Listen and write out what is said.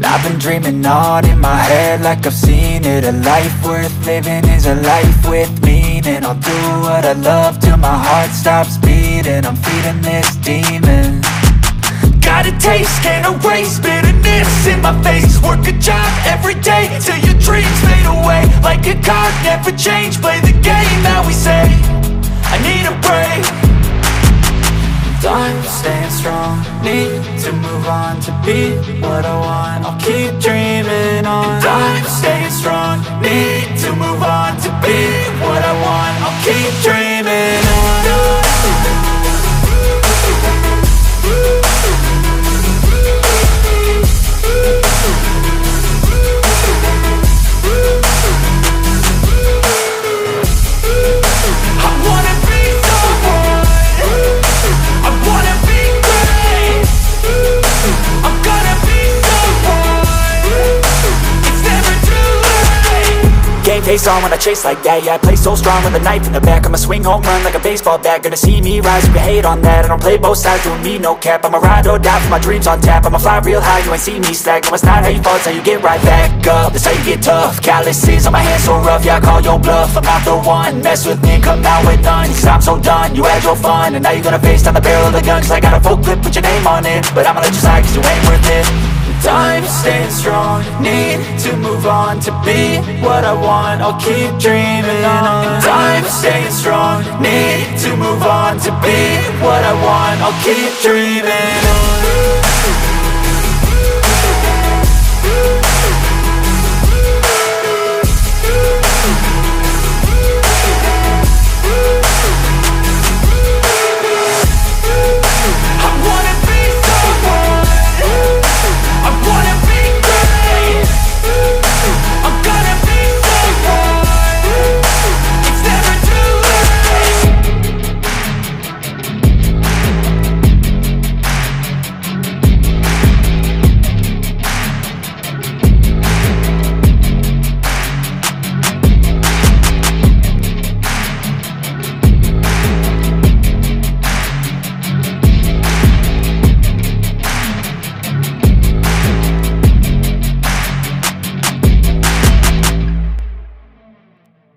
I've been dreaming on in my head like I've seen it. A life worth living is a life with meaning. I'll do what I love till my heart stops beating. I'm feeding this demon. Got a taste, can't erase bitterness in my face. Work a job every day till your dreams fade away. Like a card, never change, play the game that we say. I need a break. I'm staying strong, need to move on to be what I want. I'll keep dreaming on. I'm staying strong, need to move on to be what I want. I'll keep dreaming on. Face on when I chase like that, yeah, I play so strong with a knife in the back. I'ma swing home run like a baseball bat. Gonna see me rise if you hate on that. I don't play both sides, doing me no cap. I'ma ride or die for my dreams on tap. I'ma fly real high, you ain't see me slack. No, it's not how you fall, it's how you get right back up. That's how you get tough. Calluses on my hands so rough, yeah, I call your bluff. I'm not the one, mess with me and come out with none. Cause I'm so done, you had your fun. And now you're gonna face down the barrel of the gun. Cause I got a full clip, put your name on it. But I'ma let you slide cause you ain't worth it. I'm staying strong, need to move on to be what I want. I'll keep dreaming on. I'm staying strong, need to move on to be what I want. I'll keep dreaming on.